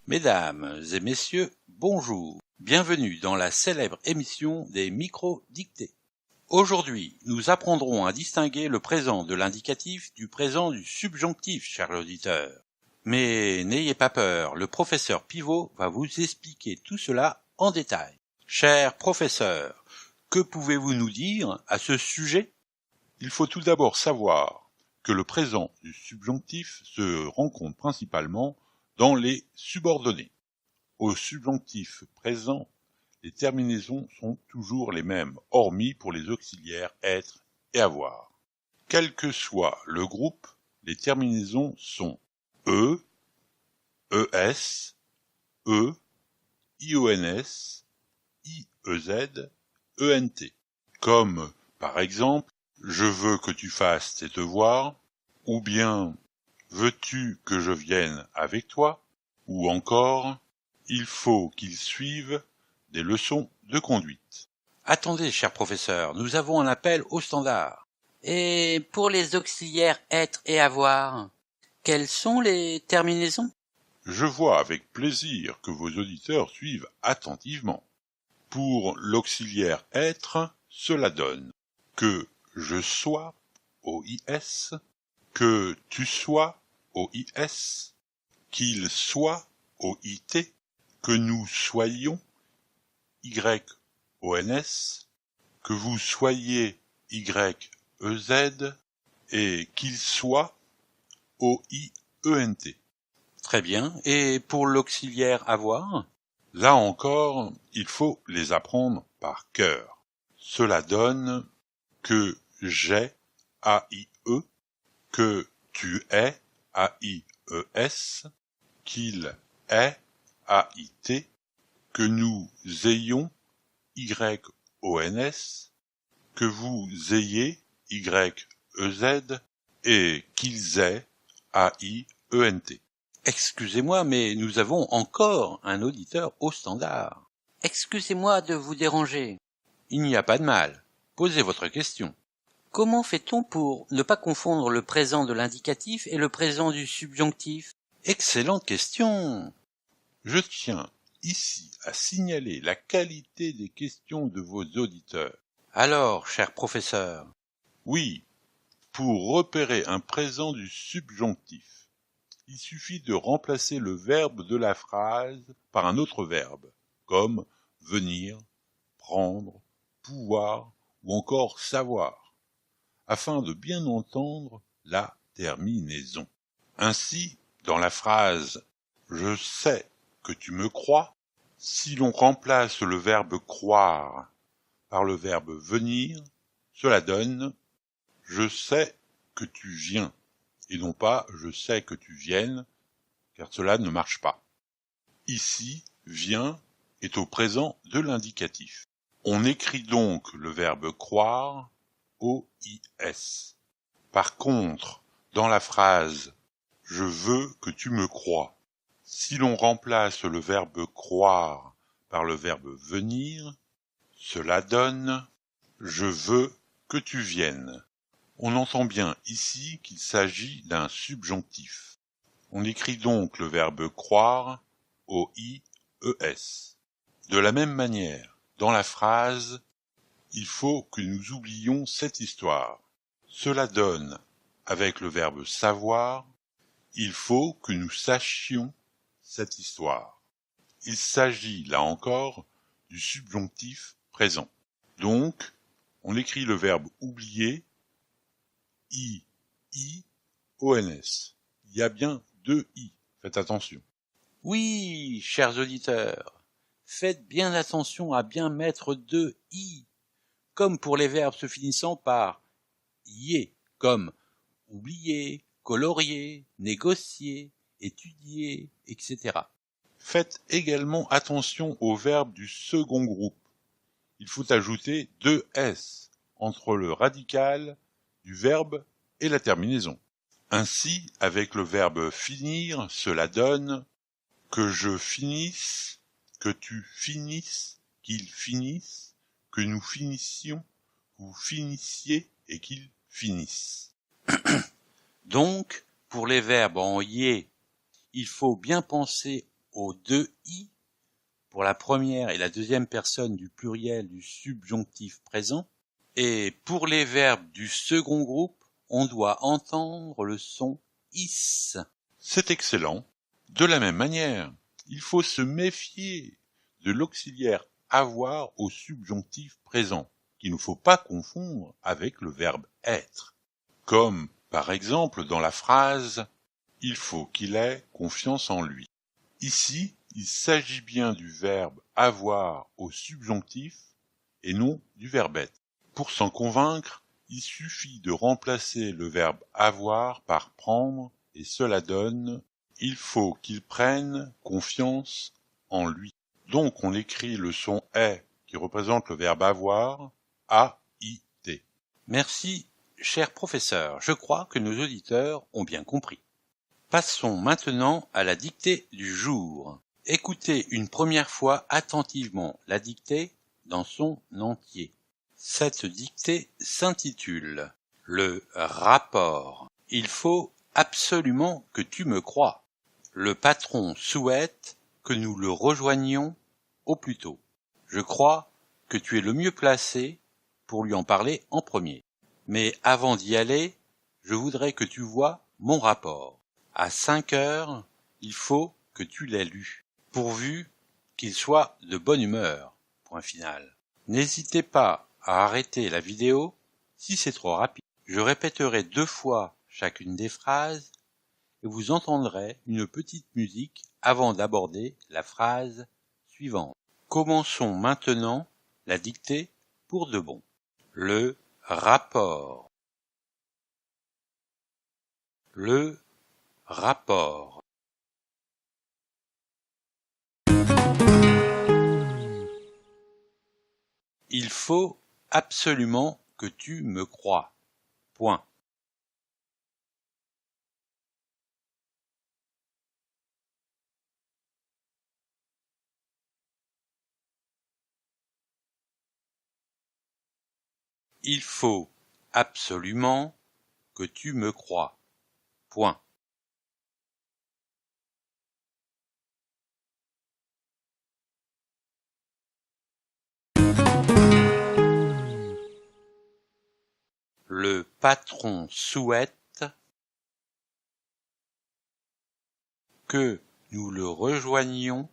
Mesdames et messieurs, bonjour. Bienvenue dans la célèbre émission des micro-dictées. Aujourd'hui, nous apprendrons à distinguer le présent de l'indicatif du présent du subjonctif, chers auditeurs. Mais n'ayez pas peur, le professeur Pivot va vous expliquer tout cela en détail. Cher professeur, que pouvez-vous nous dire à ce sujet ? Il faut tout d'abord savoir que le présent du subjonctif se rencontre principalement dans les subordonnées. Au subjonctif présent, les terminaisons sont toujours les mêmes, hormis pour les auxiliaires être et avoir. Quel que soit le groupe, les terminaisons sont e, es, e, ions, iez, ent. Comme, par exemple, je veux que tu fasses tes devoirs, ou bien veux-tu que je vienne avec toi, ou encore il faut qu'ils suivent des leçons de conduite. Attendez, cher professeur, nous avons un appel au standard. Et pour les auxiliaires être et avoir, quelles sont les terminaisons ? Je vois avec plaisir que vos auditeurs suivent attentivement. Pour l'auxiliaire être, cela donne que je sois au IS, que tu sois au IS, qu'il soit au IT, que nous soyons YONS, que vous soyez YEZ et qu'il soit OIENT. Très bien. Et pour l'auxiliaire avoir ? Là encore, il faut les apprendre par cœur. Cela donne que j'ai AIE, que tu es AIES, qu'il est AIT, que nous ayons YONS, que vous ayez YEZ et qu'ils aient AIENT. Excusez-moi, mais nous avons encore un auditeur au standard. Excusez-moi de vous déranger. Il n'y a pas de mal. Posez votre question. Comment fait-on pour ne pas confondre le présent de l'indicatif et le présent du subjonctif ? Excellente question. Je tiens ici à signaler la qualité des questions de vos auditeurs. Alors, cher professeur, Oui, pour repérer un présent du subjonctif, il suffit de remplacer le verbe de la phrase par un autre verbe, comme venir, prendre, pouvoir ou encore savoir, afin de bien entendre la terminaison. Ainsi, dans la phrase « Je sais que tu me crois », si l'on remplace le verbe croire par le verbe venir, cela donne « Je sais que tu viens » et non pas « Je sais que tu viennes » car cela ne marche pas. Ici, vient est au présent de l'indicatif. On écrit donc le verbe croire OIS. Par contre, dans la phrase « Je veux que tu me crois », si l'on remplace le verbe croire par le verbe venir, cela donne « Je veux que tu viennes ». On entend bien ici qu'il s'agit d'un subjonctif. On écrit donc le verbe croire OIES. De la même manière, dans la phrase « Il faut que nous oublions cette histoire », cela donne, avec le verbe savoir, il faut que nous sachions cette histoire. Il s'agit, là encore, du subjonctif présent. Donc, on écrit le verbe oublier, I-I-O-N-S. Il y a bien deux I, faites attention. oui, chers auditeurs, faites bien attention à bien mettre deux i, comme pour les verbes se finissant par ier, comme oublier, colorier, négocier, étudier, etc. Faites également attention aux verbes du second groupe. Il faut ajouter deux S entre le radical du verbe et la terminaison. Ainsi, avec le verbe finir, cela donne que je finisse, que tu finisses, qu'il finisse, que nous finissions, que vous finissiez et qu'ils finissent. Donc, pour les verbes en ier, il faut bien penser aux deux i pour la première et la deuxième personne du pluriel du subjonctif présent. Et pour les verbes du second groupe, on doit entendre le son is. C'est excellent. De la même manière, il faut se méfier de l'auxiliaire avoir au subjonctif présent, qu'il ne faut pas confondre avec le verbe être. Comme, par exemple, dans la phrase « Il faut qu'il ait confiance en lui ». Ici, il s'agit bien du verbe avoir au subjonctif et non du verbe être. Pour s'en convaincre, il suffit de remplacer le verbe avoir par prendre et cela donne « il faut qu'il prenne confiance en lui ». Donc on écrit le son « est » qui représente le verbe avoir, A-I-T. Merci, cher professeur. Je crois que nos auditeurs ont bien compris. Passons maintenant à la dictée du jour. Écoutez une première fois attentivement la dictée dans son entier. Cette dictée s'intitule « Le rapport ». Il faut absolument que tu me crois. Le patron souhaite que nous le rejoignions au plus tôt. Je crois que tu es le mieux placé pour lui en parler en premier. Mais avant d'y aller, je voudrais que tu vois mon rapport. À 5 heures, il faut que tu l'aies lu, pourvu qu'il soit de bonne humeur. Point final. N'hésitez pas à arrêter la vidéo si c'est trop rapide. Je répéterai 2 fois chacune des phrases et vous entendrez une petite musique avant d'aborder la phrase suivante. Commençons maintenant la dictée pour de bon. Le rapport. Le rapport. Il faut absolument que tu me crois. Point. Il faut absolument que tu me crois. Point. Le patron souhaite que nous le rejoignions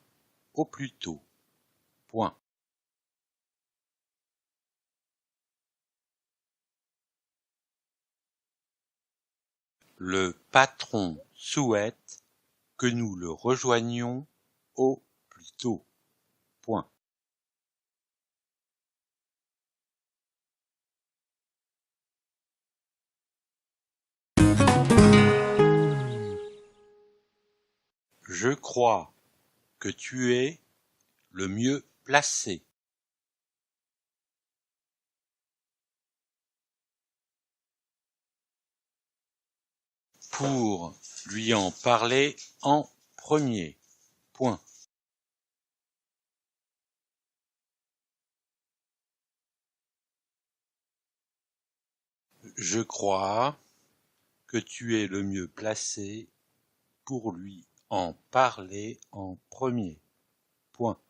au plus tôt. Point. Le patron souhaite que nous le rejoignions au plus tôt. Point. Je crois que tu es le mieux placé. Pour lui en parler en premier. Point. Je crois que tu es le mieux placé pour lui en parler en premier. Point.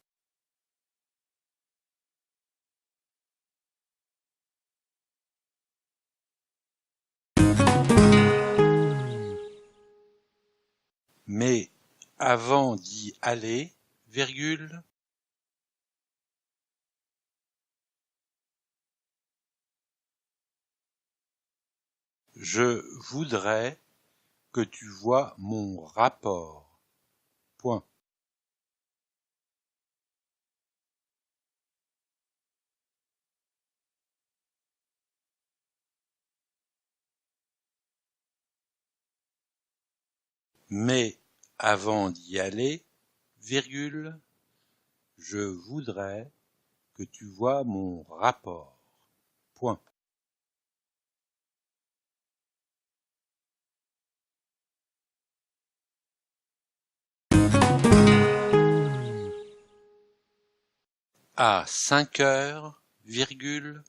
Mais avant d'y aller, virgule, je voudrais que tu vois mon rapport. Point. Mais avant d'y aller, virgule, je voudrais que tu vois mon rapport. Point. À 5 heures, virgule,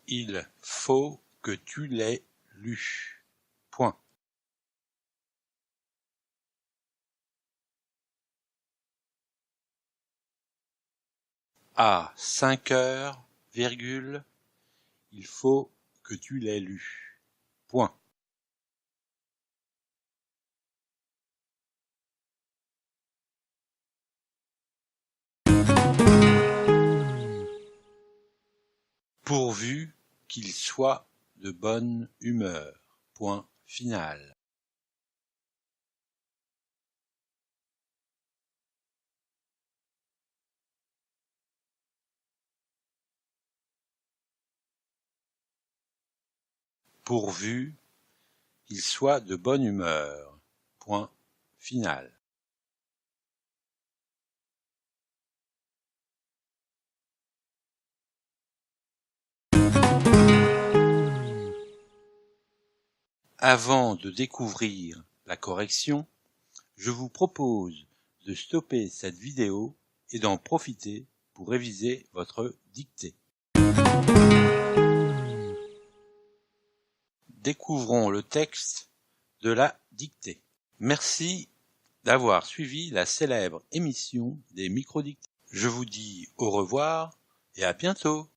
il faut que tu l'aies lu. Point. À 5 heures, virgule, il faut que tu l'aies lu. Point. Pourvu qu'il soit de bonne humeur. Point final. Pourvu qu'il soit de bonne humeur. Point final. Avant de découvrir la correction, je vous propose de stopper cette vidéo et d'en profiter pour réviser votre dictée. Découvrons le texte de la dictée. Merci d'avoir suivi la célèbre émission des microdictées. Je vous dis au revoir et à bientôt.